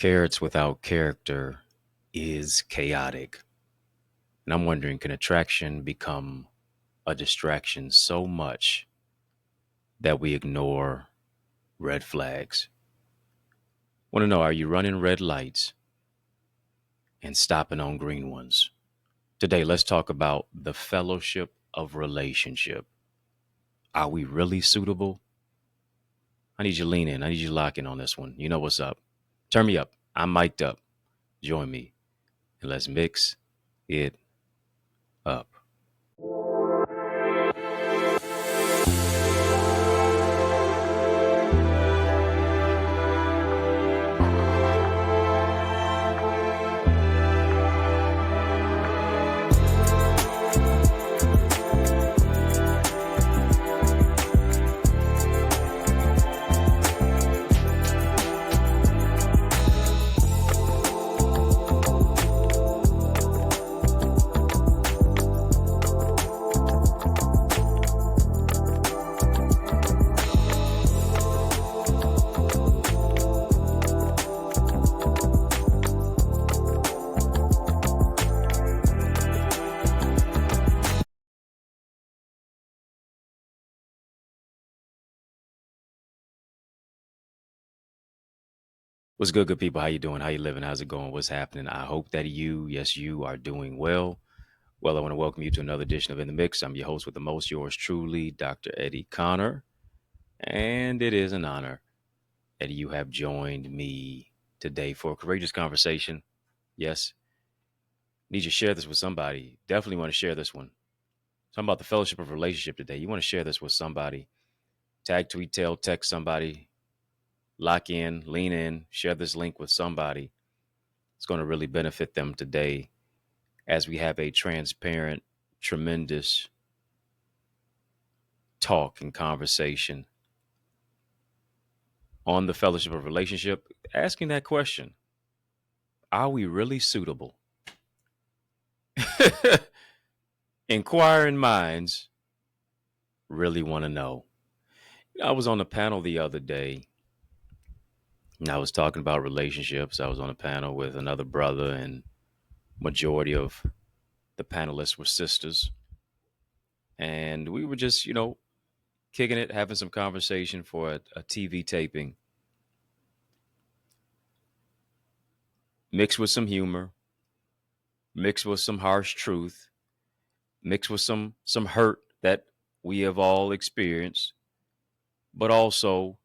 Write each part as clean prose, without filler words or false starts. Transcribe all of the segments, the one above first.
Carrots without character is chaotic. And I'm wondering, can attraction become a distraction so much that we ignore red flags? Want to know, are you running red lights and stopping on green ones? Today, let's talk about the fellowship of relationship. Are we really suitable? I need you to lean in. I need you to lock in on this one. You know what's up. Turn me up. I'm mic'd up. Join me and let's mix it up. What's good, good people? How you doing? How you living? How's it going? What's happening? I hope that you are doing well. Well, I want to welcome you to another edition of In the Mix. I'm your host with the most, yours truly, Dr. Eddie Connor. And it is an honor that you have joined me today for a courageous conversation. Yes, need you to share this with somebody. Definitely want to share this one. Talking about the fellowship of relationship today. You want to share this with somebody. Tag, tweet, tell, text somebody. Lock in, lean in, share this link with somebody. It's going to really benefit them today as we have a transparent, tremendous talk and conversation on the fellowship of relationship, asking that question: are we really suitable? Inquiring minds really want to know. I was on a panel the other day, and I was talking about relationships. I was on a panel with another brother, and majority of the panelists were sisters. And we were just, kicking it, having some conversation for a TV taping, mixed with some humor, mixed with some harsh truth, mixed with some hurt that we have all experienced, but also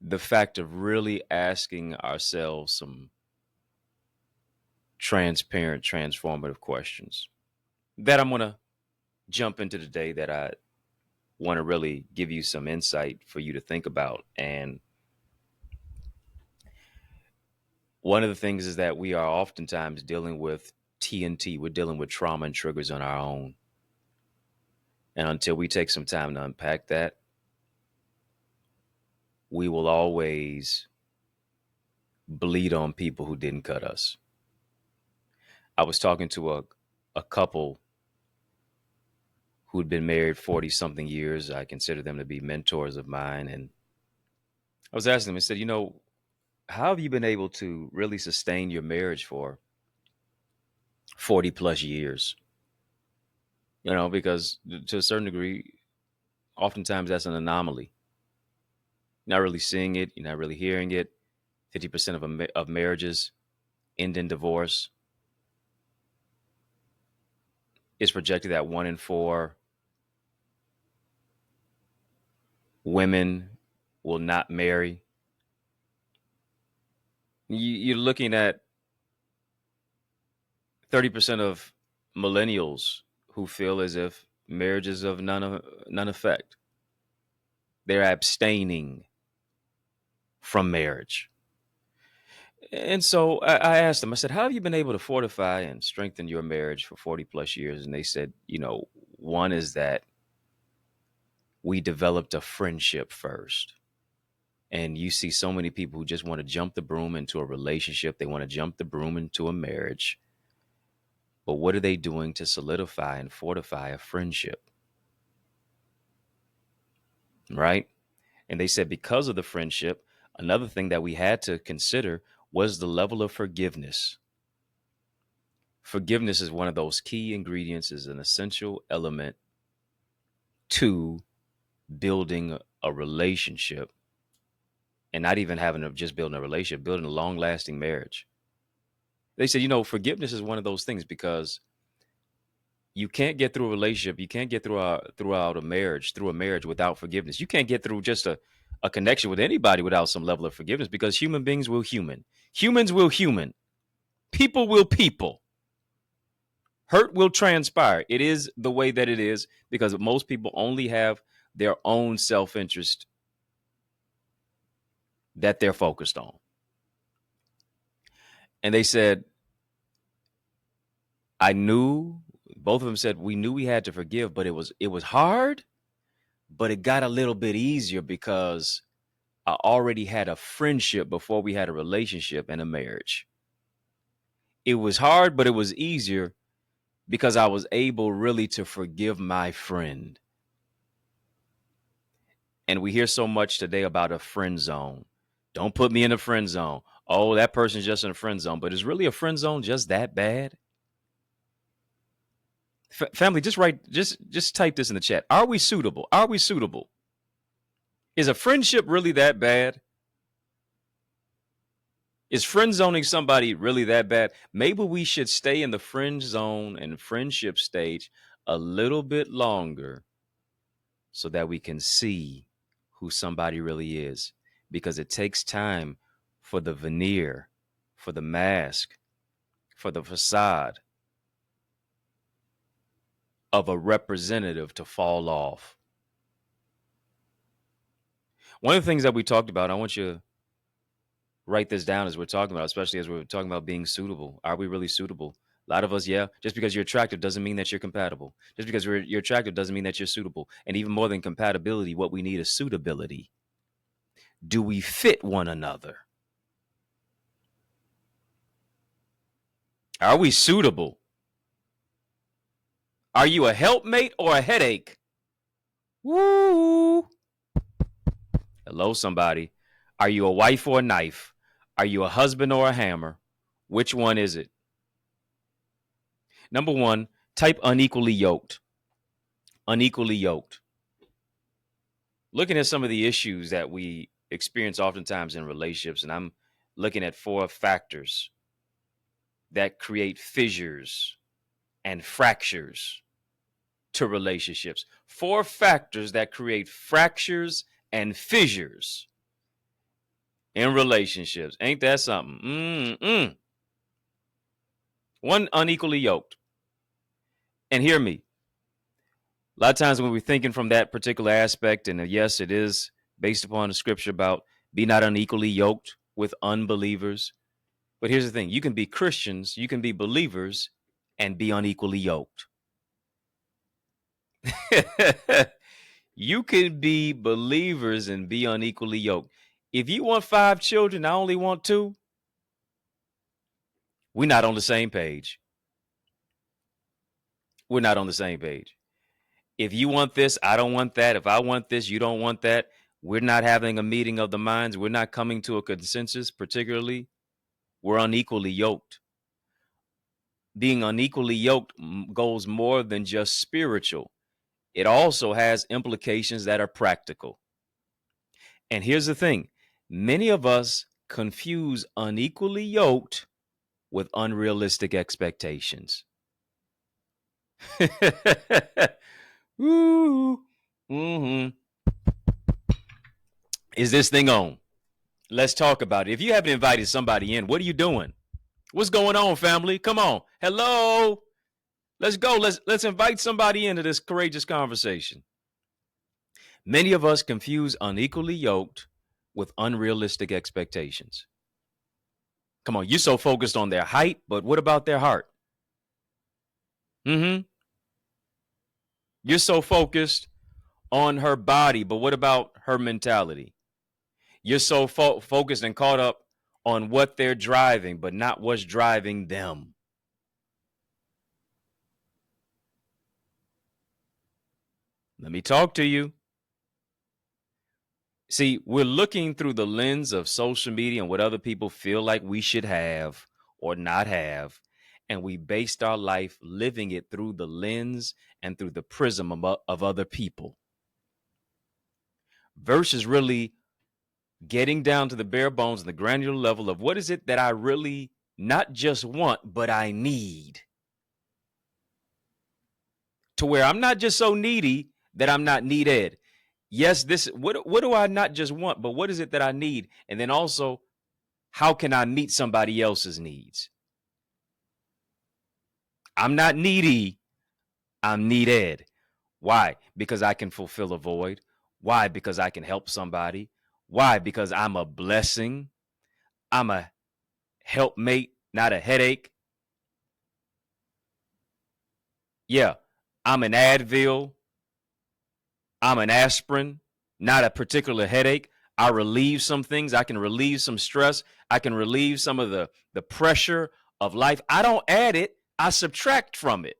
the fact of really asking ourselves some transparent, transformative questions that I'm going to jump into today, that I want to really give you some insight for you to think about. And one of the things is that we are oftentimes dealing with TNT. We're dealing with trauma and triggers on our own. And until we take some time to unpack that, we will always bleed on people who didn't cut us. I was talking to a couple who'd been married 40 something years. I consider them to be mentors of mine. And I was asking them, I said, how have you been able to really sustain your marriage for 40 plus years? Because to a certain degree, oftentimes that's an anomaly. You're not really seeing it. You're not really hearing it. 50% of marriages end in divorce. It's projected that 1 in 4 women will not marry. You're looking at 30% of millennials who feel as if marriage is of none effect. They're abstaining from marriage. And so I asked them, I said, how have you been able to fortify and strengthen your marriage for 40 plus years? And they said, one is that we developed a friendship first. And you see so many people who just want to jump the broom into a relationship. They want to jump the broom into a marriage. But what are they doing to solidify and fortify a friendship? Right? And they said because of the friendship, Another thing that we had to consider was the level of forgiveness. Forgiveness is one of those key ingredients, is an essential element to building a relationship, and not even having to just building a relationship, building a long lasting marriage. They said, forgiveness is one of those things because you can't get through a relationship. You can't get throughout through a marriage without forgiveness. You can't get through just a connection with anybody without some level of forgiveness, because human beings will human. Humans will human. People will people. Hurt will transpire. It is the way that it is because most people only have their own self-interest that they're focused on. And they said, both of them said, we knew we had to forgive, but it was hard, but it got a little bit easier because I already had a friendship before we had a relationship and a marriage. It was hard, but it was easier because I was able really to forgive my friend. And we hear so much today about a friend zone. Don't put me in a friend zone. Oh, that person's just in a friend zone. But is really a friend zone just that bad? Family, just type this in the chat. Are we suitable? Are we suitable? Is a friendship really that bad? Is friend zoning somebody really that bad? Maybe we should stay in the friend zone and friendship stage a little bit longer so that we can see who somebody really is. Because it takes time for the veneer, for the mask, for the facade of a representative to fall off. One of the things that we talked about, I want you to write this down as we're talking about, especially as we're talking about being suitable. Are we really suitable? A lot of us, yeah. Just because you're attractive doesn't mean that you're compatible. Just because you're attractive doesn't mean that you're suitable. And even more than compatibility, what we need is suitability. Do we fit one another? Are we suitable? Are you a helpmate or a headache? Woo! Hello, somebody. Are you a wife or a knife? Are you a husband or a hammer? Which one is it? Number one, type unequally yoked. Unequally yoked. Looking at some of the issues that we experience oftentimes in relationships, and I'm looking at 4 factors that create fissures and fractures to relationships. 4 factors that create fractures and fissures in relationships. Ain't that something? One, unequally yoked. And hear me. A lot of times when we're thinking from that particular aspect, and yes, it is based upon the scripture about be not unequally yoked with unbelievers. But here's the thing. You can be Christians, you can be believers, and be unequally yoked. You can be believers and be unequally yoked. If you want 5 children, I only want 2. We're not on the same page. We're not on the same page. If you want this, I don't want that. If I want this, you don't want that. We're not having a meeting of the minds. We're not coming to a consensus, particularly. We're unequally yoked. Being unequally yoked goes more than just spiritual. It also has implications that are practical. And here's the thing. Many of us confuse unequally yoked with unrealistic expectations. Woo. Mm-hmm. Is this thing on? Let's talk about it. If you haven't invited somebody in, what are you doing? What's going on, family? Come on. Hello. Let's go. Let's invite somebody into this courageous conversation. Many of us confuse unequally yoked with unrealistic expectations. Come on, you're so focused on their height, but what about their heart? Mm-hmm. You're so focused on her body, but what about her mentality? You're so focused and caught up on what they're driving, but not what's driving them. Let me talk to you. See, we're looking through the lens of social media and what other people feel like we should have or not have. And we based our life living it through the lens and through the prism of other people versus really getting down to the bare bones and the granular level of what is it that I really not just want, but I need. To where I'm not just so needy that I'm not needed. Yes, this what do I not just want, but what is it that I need? And then also, how can I meet somebody else's needs? I'm not needy, I'm needed. Why? Because I can fulfill a void. Why? Because I can help somebody. Why? Because I'm a blessing. I'm a helpmate, not a headache. Yeah, I'm an Advil. I'm an aspirin, not a particular headache. I relieve some things. I can relieve some stress. I can relieve some of the pressure of life. I don't add it, I subtract from it.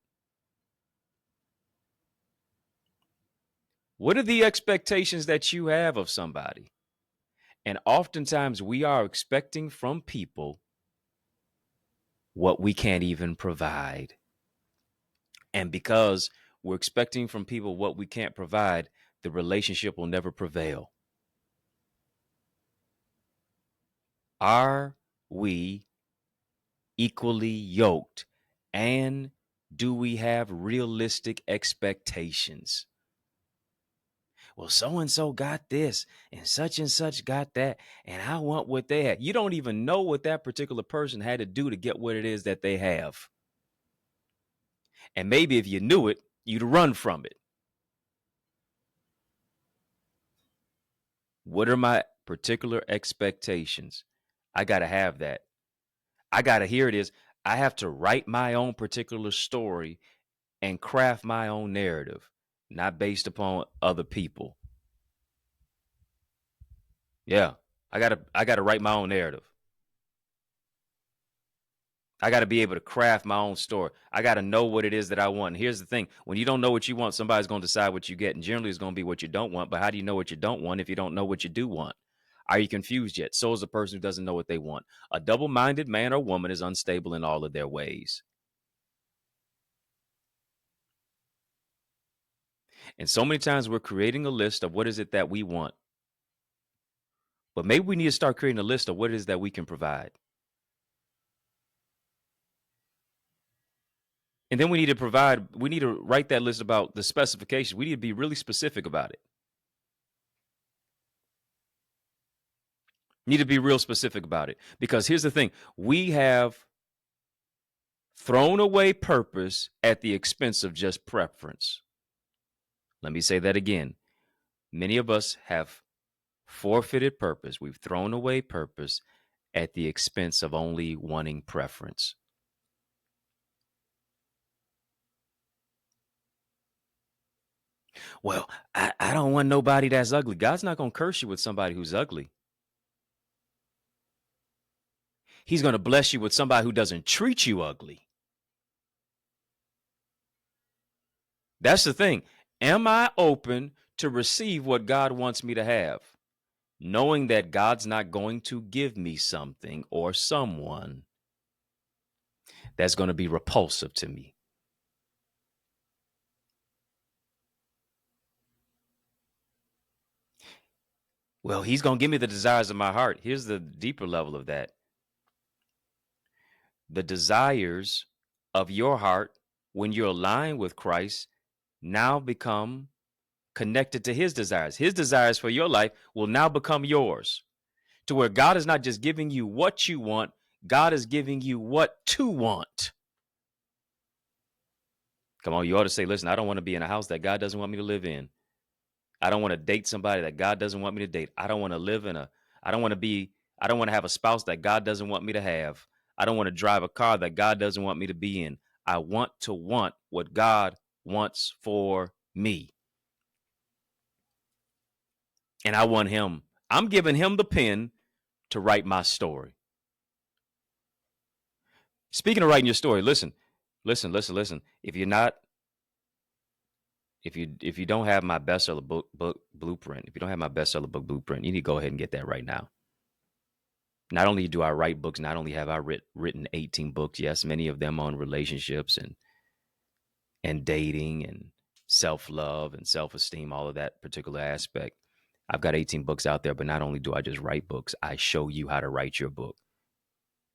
What are the expectations that you have of somebody? And oftentimes we are expecting from people what we can't even provide. And because we're expecting from people what we can't provide, the relationship will never prevail. Are we equally yoked? And do we have realistic expectations? Well, so and so got this and such got that, and I want what they had. You don't even know what that particular person had to do to get what it is that they have. And maybe if you knew it, you'd run from it. What are my particular expectations? I got to have that. I got to, here it is. I have to write my own particular story and craft my own narrative, not based upon other people. Yeah. I gotta write my own narrative. I gotta be able to craft my own story. I gotta know what it is that I want. And here's the thing: when you don't know what you want, somebody's gonna decide what you get. And generally it's gonna be what you don't want. But how do you know what you don't want if you don't know what you do want? Are you confused yet? So is the person who doesn't know what they want. A double-minded man or woman is unstable in all of their ways. And so many times we're creating a list of what is it that we want. But maybe we need to start creating a list of what it is that we can provide. And then we need to write that list about the specifications. We need to be really specific about it. Need to be real specific about it. Because here's the thing: we have thrown away purpose at the expense of just preference. Let me say that again. Many of us have forfeited purpose. We've thrown away purpose at the expense of only wanting preference. Well, I don't want nobody that's ugly. God's not going to curse you with somebody who's ugly. He's going to bless you with somebody who doesn't treat you ugly. That's the thing. Am I open to receive what God wants me to have? Knowing that God's not going to give me something or someone that's going to be repulsive to me. Well, he's going to give me the desires of my heart. Here's the deeper level of that. The desires of your heart, when you're aligned with Christ, now become connected to his desires. His desires for your life will now become yours, to where God is not just giving you what you want, God is giving you what to want. Come on, you ought to say, listen, I don't want to be in a house that God doesn't want me to live in. I don't want to date somebody that God doesn't want me to date. I don't want to live in a, I don't want to be, I don't want to have a spouse that God doesn't want me to have. I don't want to drive a car that God doesn't want me to be in. I want to want what God wants for me. And I want him. I'm giving him the pen to write my story. Speaking of writing your story, listen. If If you don't have my bestseller book blueprint, if you don't have my bestseller book blueprint, you need to go ahead and get that right now. Not only do I write books, not only have I written 18 books, yes, many of them on relationships and dating and self-love and self-esteem, all of that particular aspect. I've got 18 books out there, but not only do I just write books, I show you how to write your book.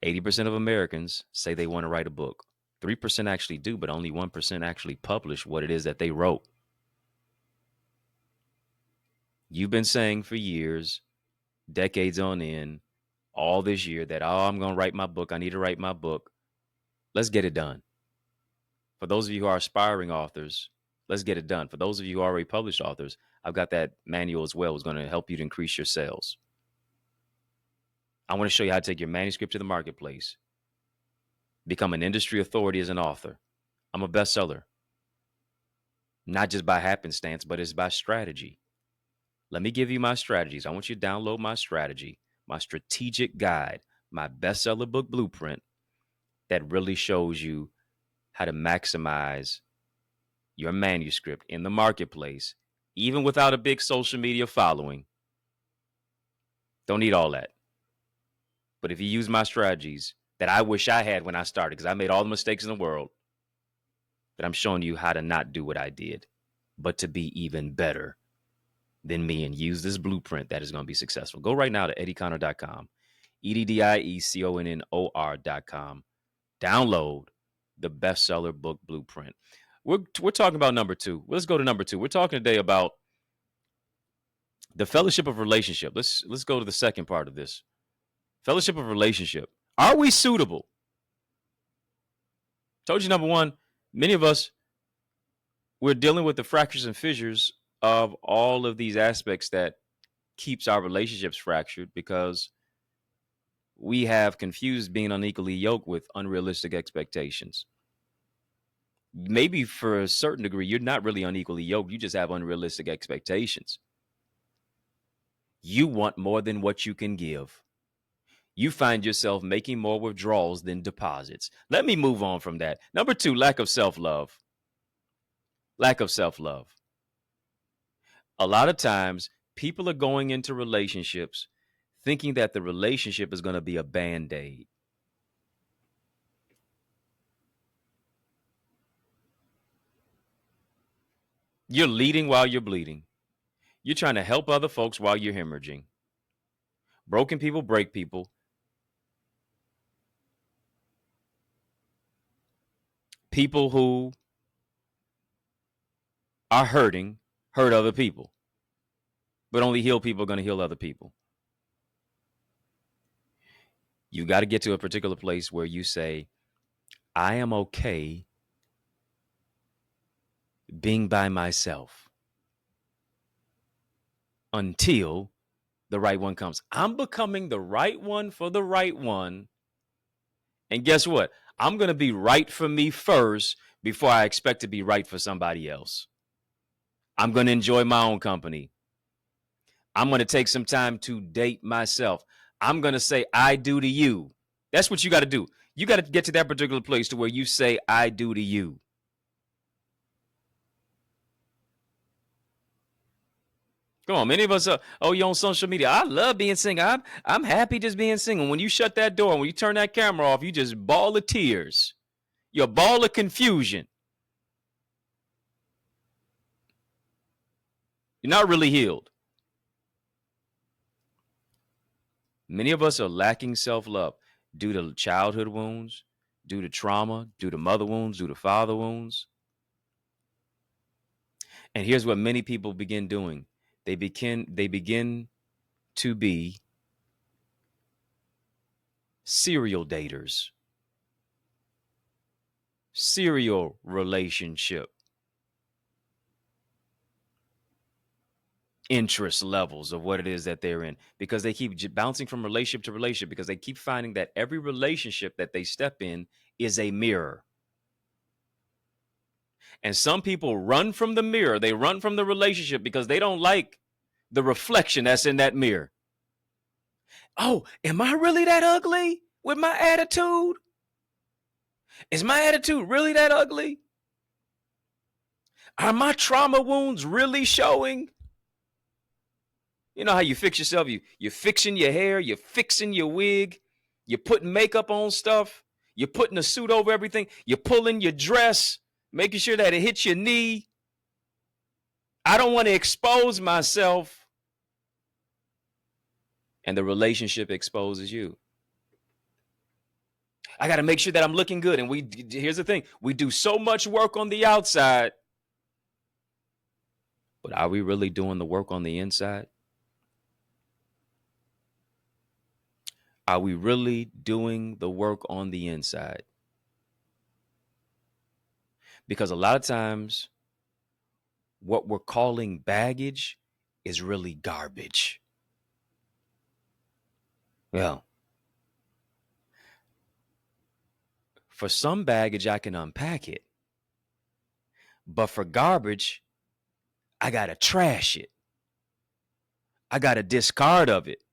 80% of Americans say they want to write a book. 3% actually do, but only 1% actually publish what it is that they wrote. You've been saying for years, decades on end, all this year that, oh, I'm going to write my book. I need to write my book. Let's get it done. For those of you who are aspiring authors, let's get it done. For those of you who are already published authors, I've got that manual as well. It's going to help you to increase your sales. I want to show you how to take your manuscript to the marketplace, become an industry authority as an author. I'm a bestseller, not just by happenstance, but it's by strategy. Let me give you my strategies. I want you to download my strategy, my strategic guide, my bestseller book blueprint that really shows you how to maximize your manuscript in the marketplace, even without a big social media following. Don't need all that. But if you use my strategies that I wish I had when I started, because I made all the mistakes in the world, that I'm showing you how to not do what I did, but to be even better than me and use this blueprint that is going to be successful. Go right now to EddieConnor.com, EddieConnor.com. Download the bestseller book blueprint. We're talking about number two. Let's go to number two. We're talking today about the fellowship of relationship. Let's go to the second part of this. Fellowship of relationship. Are we suitable? Told you number one, many of us, we're dealing with the fractures and fissures of all of these aspects that keeps our relationships fractured because we have confused being unequally yoked with unrealistic expectations. Maybe for a certain degree, you're not really unequally yoked. You just have unrealistic expectations. You want more than what you can give. You find yourself making more withdrawals than deposits. Let me move on from that. Number two, lack of self-love. Lack of self-love. A lot of times, people are going into relationships thinking that the relationship is going to be a band-aid. You're leading while you're bleeding. You're trying to help other folks while you're hemorrhaging. Broken people break people. People who are hurting hurt other people. But only heal people are going to heal other people. You got to get to a particular place where you say, I am okay being by myself until the right one comes. I'm becoming the right one for the right one. And guess what? I'm going to be right for me first before I expect to be right for somebody else. I'm going to enjoy my own company. I'm going to take some time to date myself. I'm going to say I do to you. That's what you got to do. You got to get to that particular place to where you say I do to you. Come on, many of us are, oh, you're on social media. I love being single. I'm happy just being single. When you shut that door, when you turn that camera off, you just ball of tears. You're a ball of confusion. You're not really healed. Many of us are lacking self-love due to childhood wounds, due to trauma, due to mother wounds, due to father wounds. And here's what many people begin doing. They begin to be serial daters, serial relationship interest levels of what it is that they're in, because they keep bouncing from relationship to relationship, because they keep finding that every relationship that they step in is a mirror. And some people run from the mirror. They run from the relationship because they don't like the reflection that's in that mirror. Oh, am I really that ugly with my attitude? Is my attitude really that ugly? Are my trauma wounds really showing? You know how you fix yourself? You're fixing your hair, you're fixing your wig, you're putting makeup on stuff, you're putting a suit over everything, you're pulling your dress, making sure that it hits your knee. I don't want to expose myself. And the relationship exposes you. I got to make sure that I'm looking good. And here's the thing, we do so much work on the outside, but are we really doing the work on the inside? Are we really doing the work on the inside? Because a lot of times, what we're calling baggage is really garbage. Well, for some baggage, I can unpack it. But for garbage, I got to trash it. I got to discard of it.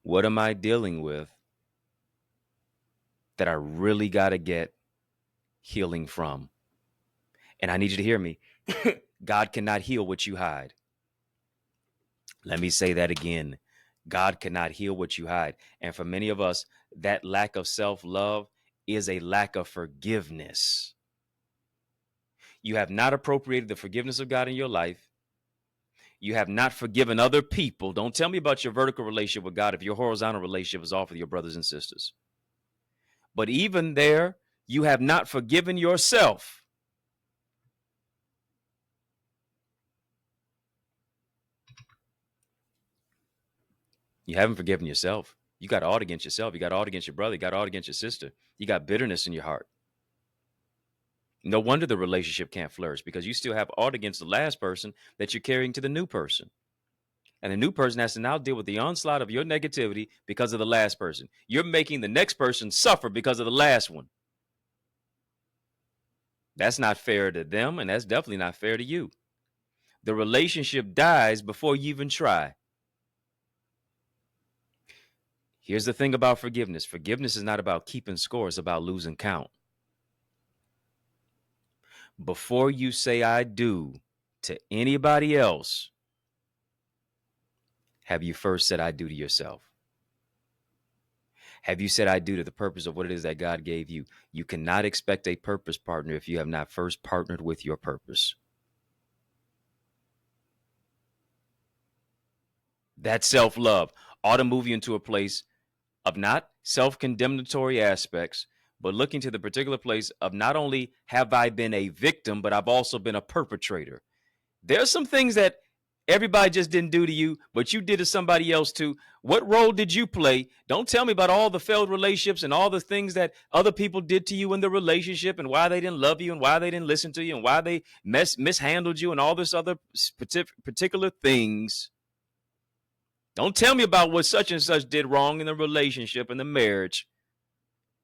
What am I dealing with that I really got to get healing from? And I need you to hear me. God cannot heal what you hide. Let me say that again. God cannot heal what you hide. And for many of us, that lack of self-love is a lack of forgiveness. You have not appropriated the forgiveness of God in your life. You have not forgiven other people. Don't tell me about your vertical relationship with God if your horizontal relationship is off with your brothers and sisters. But even there, you have not forgiven yourself. You haven't forgiven yourself. You got aught against yourself. You got aught against your brother. You got aught against your sister. You got bitterness in your heart. No wonder the relationship can't flourish, because you still have aught against the last person that you're carrying to the new person. And the new person has to now deal with the onslaught of your negativity because of the last person. You're making the next person suffer because of the last one. That's not fair to them, and that's definitely not fair to you. The relationship dies before you even try. Here's the thing about forgiveness. Forgiveness is not about keeping score. It's about losing count. Before you say I do to anybody else, have you first said I do to yourself? Have you said I do to the purpose of what it is that God gave you? You cannot expect a purpose partner if you have not first partnered with your purpose. That self-love ought to move you into a place of not self-condemnatory aspects, but looking to the particular place of not only have I been a victim, but I've also been a perpetrator. There's some things that everybody just didn't do to you, but you did to somebody else too. What role did you play? Don't tell me about all the failed relationships and all the things that other people did to you in the relationship, and why they didn't love you, and why they didn't listen to you, and why they mishandled you, and all this other particular things. Don't tell me about what such and such did wrong in the relationship and the marriage.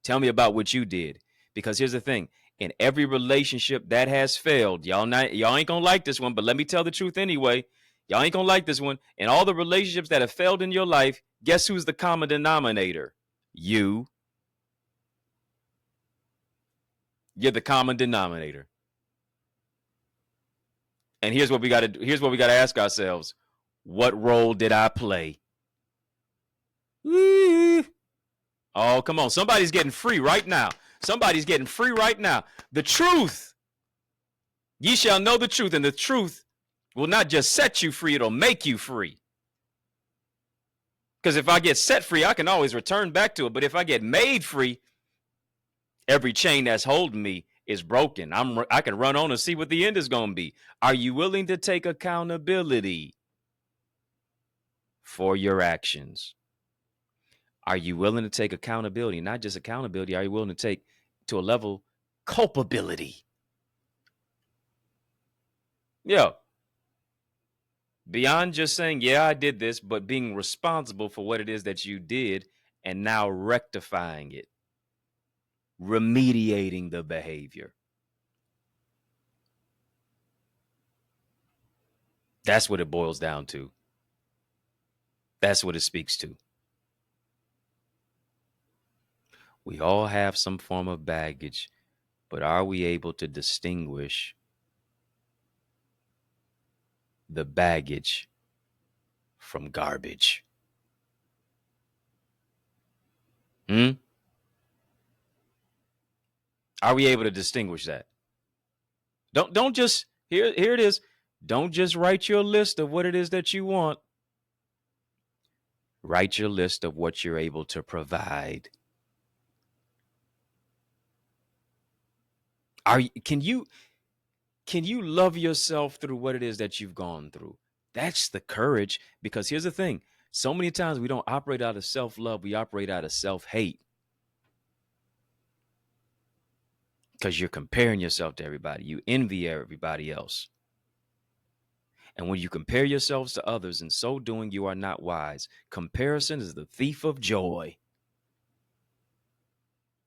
Tell me about what you did. Because here's the thing. In every relationship that has failed, y'all ain't gonna like this one, but let me tell the truth anyway. Y'all ain't gonna like this one. In all the relationships that have failed in your life, guess who's the common denominator? You. You're the common denominator. And here's what we gotta ask ourselves. What role did I play? Oh, come on. Somebody's getting free right now. Somebody's getting free right now. The truth. Ye shall know the truth, and the truth will not just set you free, it'll make you free. Because if I get set free, I can always return back to it. But if I get made free, every chain that's holding me is broken. I can run on and see what the end is going to be. Are you willing to take accountability for your actions? Are you willing to take accountability? Not just accountability. Are you willing to take to a level culpability? Yeah. Beyond just saying, yeah, I did this, but being responsible for what it is that you did and now rectifying it, remediating the behavior. That's what it boils down to. That's what it speaks to. We all have some form of baggage, but are we able to distinguish the baggage from garbage? Hmm? Are we able to distinguish that? Don't just here it is. Don't just write your list of what it is that you want. Write your list of what you're able to provide. Can you love yourself through what it is that you've gone through? That's the courage, because here's the thing. So many times we don't operate out of self-love, we operate out of self-hate. Because you're comparing yourself to everybody. You envy everybody else. And when you compare yourselves to others, in so doing, you are not wise. Comparison is the thief of joy.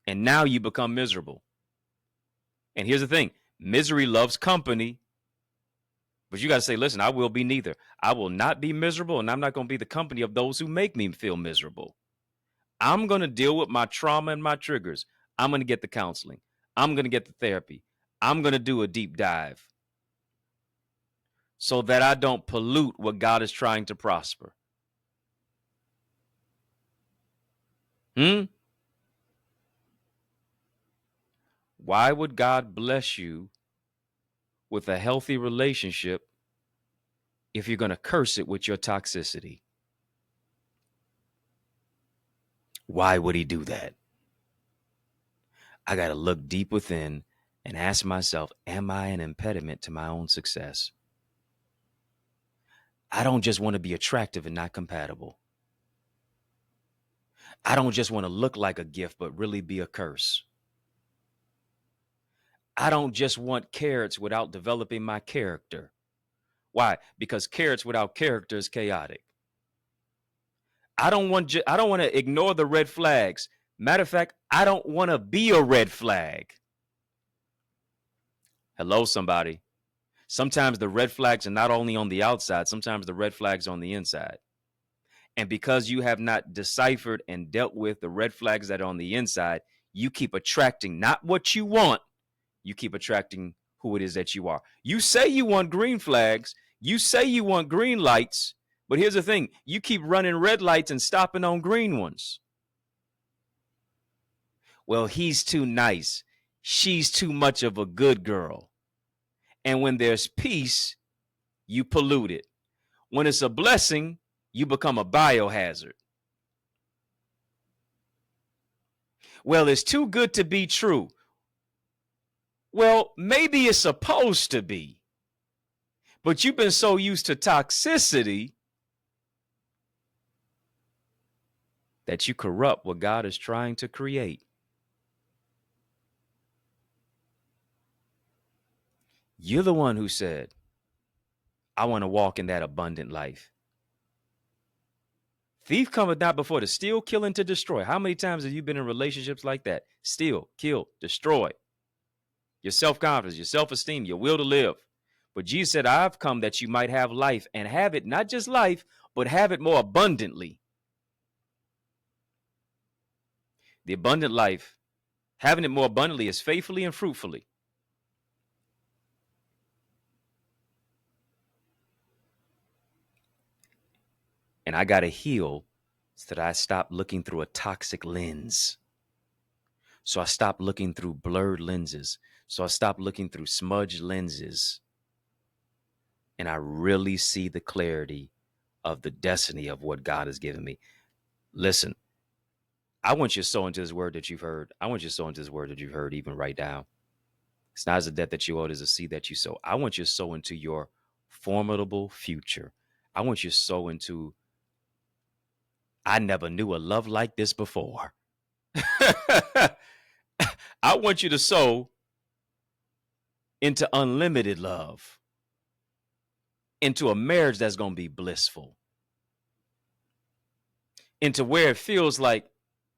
And now you become miserable. And here's the thing. Misery loves company. But you got to say, listen, I will be neither. I will not be miserable, and I'm not going to be the company of those who make me feel miserable. I'm going to deal with my trauma and my triggers. I'm going to get the counseling. I'm going to get the therapy. I'm going to do a deep dive so that I don't pollute what God is trying to prosper. Why would God bless you with a healthy relationship if you're going to curse it with your toxicity? Why would he do that? I got to look deep within and ask myself, am I an impediment to my own success? I don't just want to be attractive and not compatible. I don't just want to look like a gift, but really be a curse. I don't just want carrots without developing my character. Why? Because carrots without character is chaotic. I don't want to ignore the red flags. Matter of fact, I don't want to be a red flag. Hello, somebody. Sometimes the red flags are not only on the outside, sometimes the red flags are on the inside. And because you have not deciphered and dealt with the red flags that are on the inside, you keep attracting not what you want, you keep attracting who it is that you are. You say you want green flags, you say you want green lights, but here's the thing, you keep running red lights and stopping on green ones. Well, he's too nice. She's too much of a good girl. And when there's peace, you pollute it. When it's a blessing, you become a biohazard. Well, it's too good to be true. Well, maybe it's supposed to be. But you've been so used to toxicity that you corrupt what God is trying to create. You're the one who said, I want to walk in that abundant life. Thief cometh not before to steal, kill, and to destroy. How many times have you been in relationships like that? Steal, kill, destroy. Your self-confidence, your self-esteem, your will to live. But Jesus said, I've come that you might have life, and have it, not just life, but have it more abundantly. The abundant life, having it more abundantly, is faithfully and fruitfully. And I got to heal so that I stop looking through a toxic lens. So I stop looking through blurred lenses. So I stop looking through smudged lenses. And I really see the clarity of the destiny of what God has given me. Listen, I want you to sow into this word that you've heard. I want you to sow into this word that you've heard even right now. It's not as a debt that you owe, it is a seed that you sow. I want you to sow into your formidable future. I want you to sow into, I never knew a love like this before. I want you to sow into unlimited love, into a marriage that's going to be blissful, into where it feels like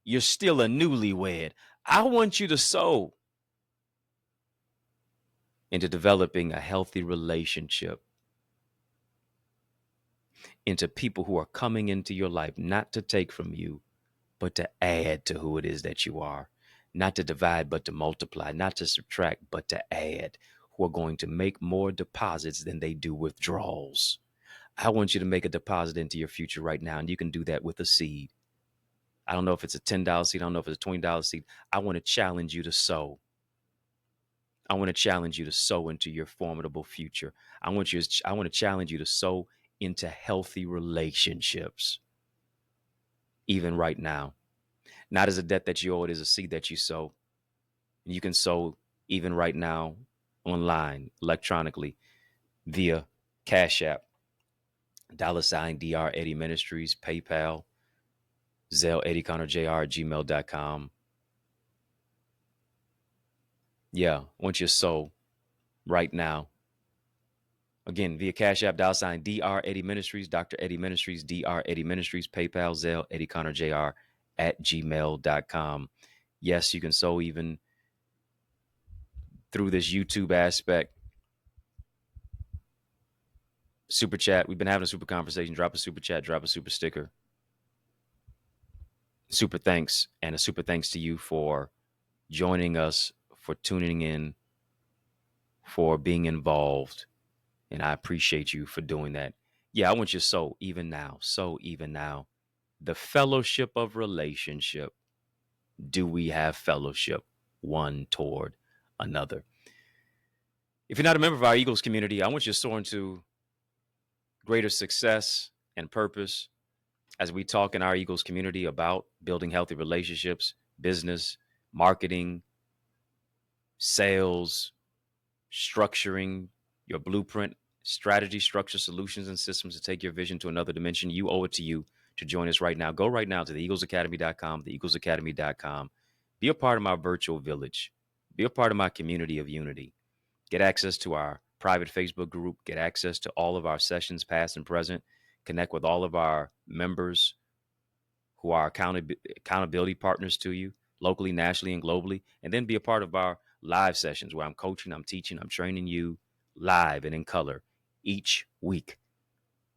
you're still a newlywed. I want you to sow into developing a healthy relationship, into people who are coming into your life, not to take from you, but to add to who it is that you are. not to divide, but to multiply, not to subtract, but to add, who are going to make more deposits than they do withdrawals. I want you to make a deposit into your future right now, and you can do that with a seed. I don't know if it's a $10 seed. I don't know if it's a $20 seed. I want to challenge you to sow. I want to challenge you to sow into your formidable future. I want to challenge you to sow into healthy relationships, even right now. Not as a debt that you owe, it is a seed that you sow. And you can sow even right now online, electronically, via Cash App, $Dr. Eddie Ministries, PayPal, Zelle, EddieConnorJr at gmail.com. Yeah, I want you to sow right now. Again, via Cash App, $Dr. Eddie Ministries, Dr. Eddie Ministries, Dr. Eddie Ministries, PayPal, Zelle, EddieConnorJr at gmail.com. Yes, you can sow even through this YouTube aspect. Super chat. We've been having a super conversation. Drop a super chat, drop a super sticker. Super thanks. And a super thanks to you for joining us, for tuning in, for being involved. And I appreciate you for doing that. Yeah, I want you to sow even now. Sow even now. The fellowship of relationship. Do we have fellowship one toward another? If you're not a member of our Eagles community, I want you to soar into greater success and purpose as we talk in our Eagles community about building healthy relationships, business, marketing, sales, structuring your blueprint, strategy, structure, solutions, and systems to take your vision to another dimension. You owe it to you to join us right now. Go right now to theeaglesacademy.com, theeaglesacademy.com. Be a part of my virtual village. Be a part of my community of unity. Get access to our private Facebook group. Get access to all of our sessions, past and present. Connect with all of our members who are accountability partners to you, locally, nationally, and globally. And then be a part of our live sessions where I'm coaching, I'm teaching, I'm training you live and in color each week.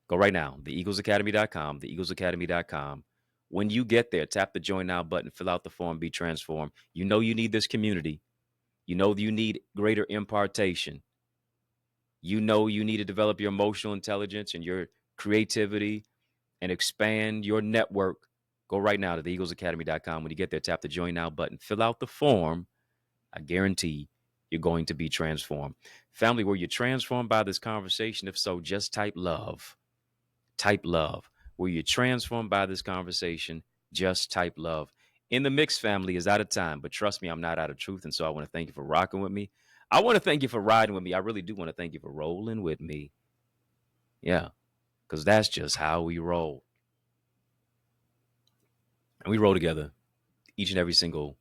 Go right now, theeaglesacademy.com, theeaglesacademy.com. When you get there, tap the join now button, fill out the form, be transformed. You know you need this community. You know you need greater impartation. You know you need to develop your emotional intelligence and your creativity and expand your network. Go right now to theeaglesacademy.com. When you get there, tap the join now button, fill out the form. I guarantee you're going to be transformed. Family, were you transformed by this conversation? If so, just type love. Type love. Were you transformed by this conversation? Just type love. In the Mix family is out of time, but trust me, I'm not out of truth. And so I want to thank you for rocking with me. I want to thank you for riding with me. I really do want to thank you for rolling with me. Yeah, because that's just how we roll. And we roll together each and every single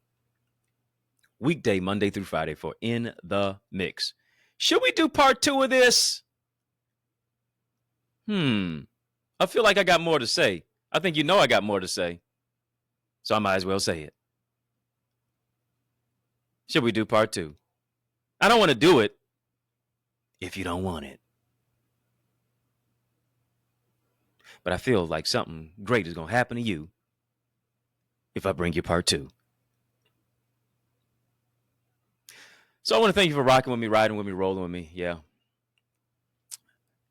weekday, Monday through Friday for In the Mix. Should we do part 2 of this? I feel like I got more to say. I think you know I got more to say. So I might as well say it. Should we do part 2? I don't want to do it if you don't want it. But I feel like something great is going to happen to you if I bring you part 2. So I want to thank you for rocking with me, riding with me, rolling with me. Yeah.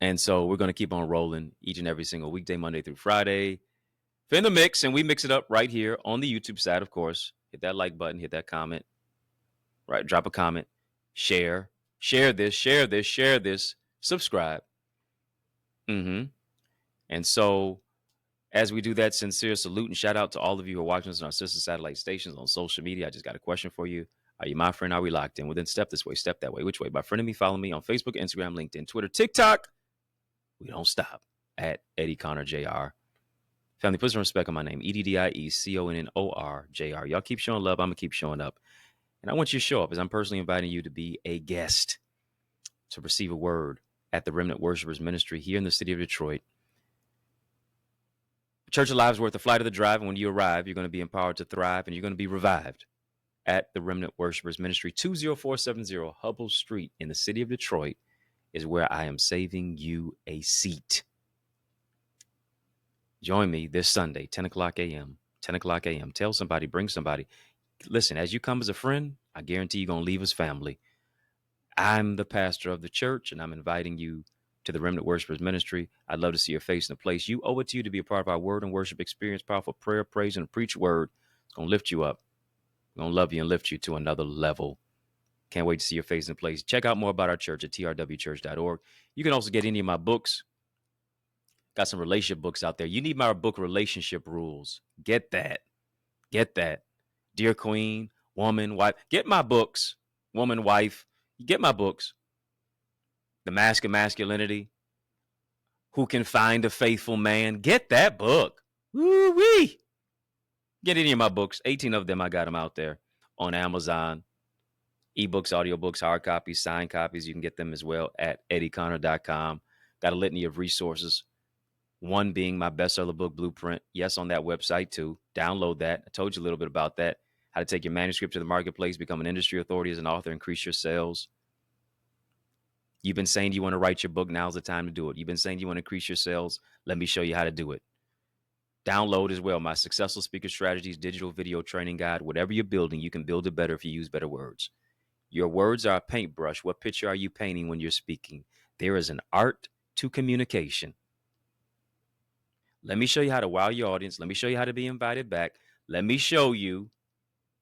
And so we're going to keep on rolling each and every single weekday, Monday through Friday. In the Mix, and we mix it up right here on the YouTube side, of course. Hit that like button, hit that comment. Right, drop a comment, share this, subscribe. And so as we do that, sincere salute and shout out to all of you who are watching us on our sister satellite stations on social media. I just got a question for you. Are you my friend? Are we locked in? Well, then step this way, step that way. Which way? By friending me, follow me on Facebook, Instagram, LinkedIn, Twitter, TikTok. We don't stop at EddieConnorJr. Family, put some respect on my name. EddieConnorJr. Y'all keep showing love. I'm going to keep showing up. And I want you to show up as I'm personally inviting you to be a guest to receive a word at the Remnant Worshipers Ministry here in the city of Detroit. Church of Lives worth a flight of the drive. And when you arrive, you're going to be empowered to thrive and you're going to be revived at the Remnant Worshipers Ministry. 20470 Hubble Street in the city of Detroit is where I am saving you a seat. Join me this Sunday, 10 o'clock a.m. 10 o'clock a.m. Tell somebody, bring somebody. listen, as you come as a friend, I guarantee you're going to leave as family. I'm the pastor of the church, and I'm inviting you to the Remnant Worshipers Ministry. I'd love to see your face in the place. You owe it to you to be a part of our word and worship experience, powerful prayer, praise, and preach word. It's going to lift you up. We're going to love you and lift you to another level. Can't wait to see your face in the place. Check out more about our church at trwchurch.org. You can also get any of my books. Got some relationship books out there. You need my book, Relationship Rules. Get that. Get that. Dear Queen, Woman, Wife. Get my books. Woman, Wife. Get my books. The Mask of Masculinity. Who Can Find a Faithful Man? Get that book. Woo-wee. Get any of my books. 18 of them, I got them out there on Amazon. Ebooks, audiobooks, hard copies, signed copies. You can get them as well at EddieConnor.com. Got a litany of resources. One being my bestseller book, Blueprint. Yes, on that website too. Download that. I told you a little bit about that. How to take your manuscript to the marketplace, become an industry authority as an author, increase your sales. You've been saying you want to write your book. Now's the time to do it. You've been saying you want to increase your sales. Let me show you how to do it. Download as well my Successful Speaker Strategies digital video training guide. Whatever you're building, you can build it better if you use better words. Your words are a paintbrush. What picture are you painting when you're speaking? There is an art to communication. Let me show you how to wow your audience. Let me show you how to be invited back. Let me show you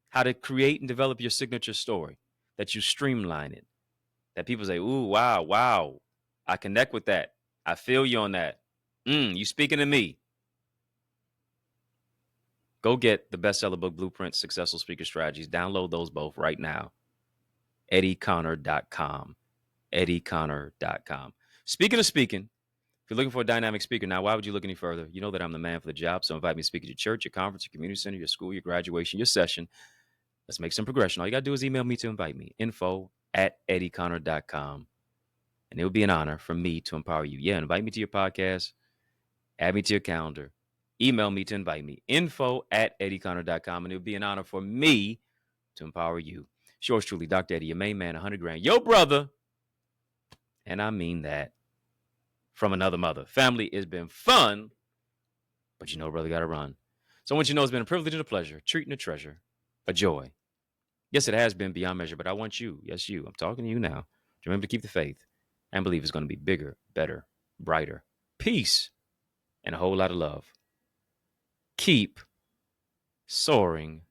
how to create and develop your signature story, that you streamline it, that people say, ooh, wow. I connect with that. I feel you on that. You speaking to me. Go get the bestseller book, Blueprint, Successful Speaker Strategies. Download those both right now. EddieConnor.com. EddieConnor.com. Speaking of speaking, if you're looking for a dynamic speaker, now why would you look any further? You know that I'm the man for the job, so invite me to speak at your church, your conference, your community center, your school, your graduation, your session. Let's make some progression. All you got to do is email me to invite me. info@EddieConnor.com. And it would be an honor for me to empower you. Yeah, invite me to your podcast. Add me to your calendar. Email me to invite me. info@EddieConnor.com. And it would be an honor for me to empower you. Yours truly, Dr. Eddie, your main man, 100 grand. Yo, brother. And I mean that. From another mother. Family, it's been fun, but you know, brother, got to run. So I want you to know it's been a privilege and a pleasure, treat and a treasure, a joy. Yes, it has been beyond measure, but I want you, yes, you, I'm talking to you now, to remember to keep the faith and believe it's going to be bigger, better, brighter, peace, and a whole lot of love. Keep soaring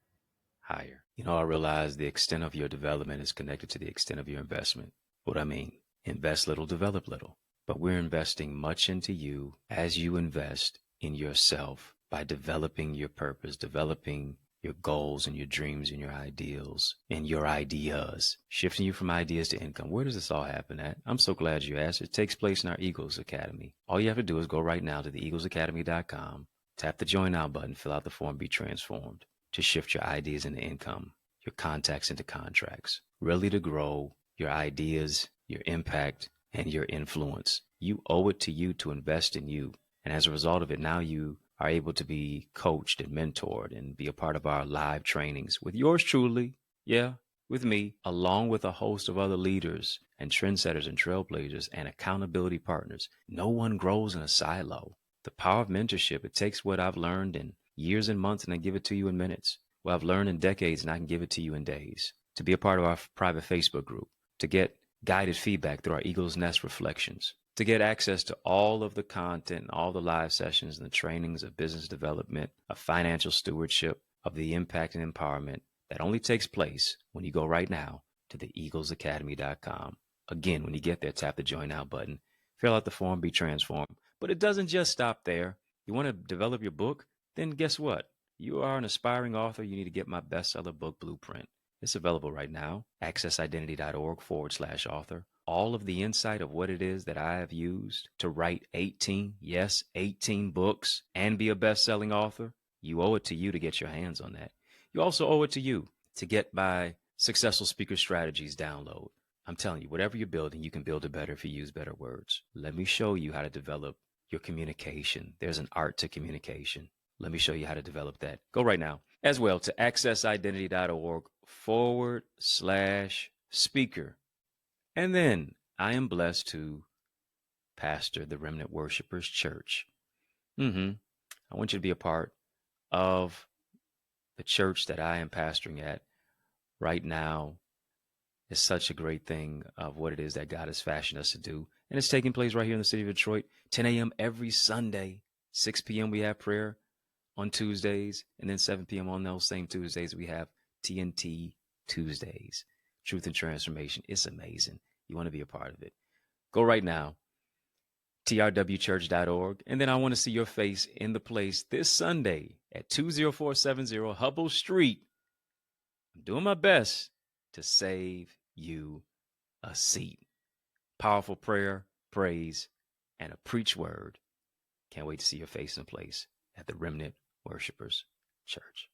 higher. You know, I realize the extent of your development is connected to the extent of your investment. What I mean, invest little, develop little. But we're investing much into you as you invest in yourself by developing your purpose, developing your goals and your dreams and your ideals and your ideas, shifting you from ideas to income. Where does this all happen at? I'm so glad you asked. It takes place in our Eagles Academy. All you have to do is go right now to theeaglesacademy.com, tap the join now button, fill out the form, be transformed to shift your ideas into income, your contacts into contracts, really to grow your ideas, your impact, and your influence. You owe it to you to invest in you. And as a result of it, now you are able to be coached and mentored and be a part of our live trainings with yours truly. Yeah, with me, along with a host of other leaders and trendsetters and trailblazers and accountability partners. No one grows in a silo. The power of mentorship, it takes what I've learned in years and months and I give it to you in minutes. What I've learned in decades and I can give it to you in days. To be a part of our private Facebook group, to get guided feedback through our Eagle's Nest reflections, to get access to all of the content, and all the live sessions and the trainings of business development, of financial stewardship, of the impact and empowerment that only takes place when you go right now to theeaglesacademy.com. Again, when you get there, tap the join now button, fill out the form, be transformed. But it doesn't just stop there. You want to develop your book? Then guess what? You are an aspiring author. You need to get my bestseller book, Blueprint. It's available right now. accessidentity.org/author. All of the insight of what it is that I have used to write 18 books and be a best-selling author. You owe it to you to get your hands on that. You also owe it to you to get my Successful Speaker Strategies download. I'm telling you, whatever you're building, you can build it better if you use better words. Let me show you how to develop your communication. There's an art to communication. Let me show you how to develop that. Go right now as well to accessidentity.org/speaker. And then I am blessed to pastor the Remnant Worshipers Church. I want you to be a part of the church that I am pastoring at right now is such a great thing of what it is that God has fashioned us to do. And it's taking place right here in the city of Detroit, 10 a.m. every Sunday, 6 p.m. we have prayer on Tuesdays, and then 7 p.m. on those same Tuesdays, we have TNT Tuesdays, Truth and Transformation. It's amazing. You want to be a part of it. Go right now, trwchurch.org, and then I want to see your face in the place this Sunday at 20470 Hubble Street. I'm doing my best to save you a seat. Powerful prayer, praise, and a preach word. Can't wait to see your face in place at the Remnant Worshipers Church.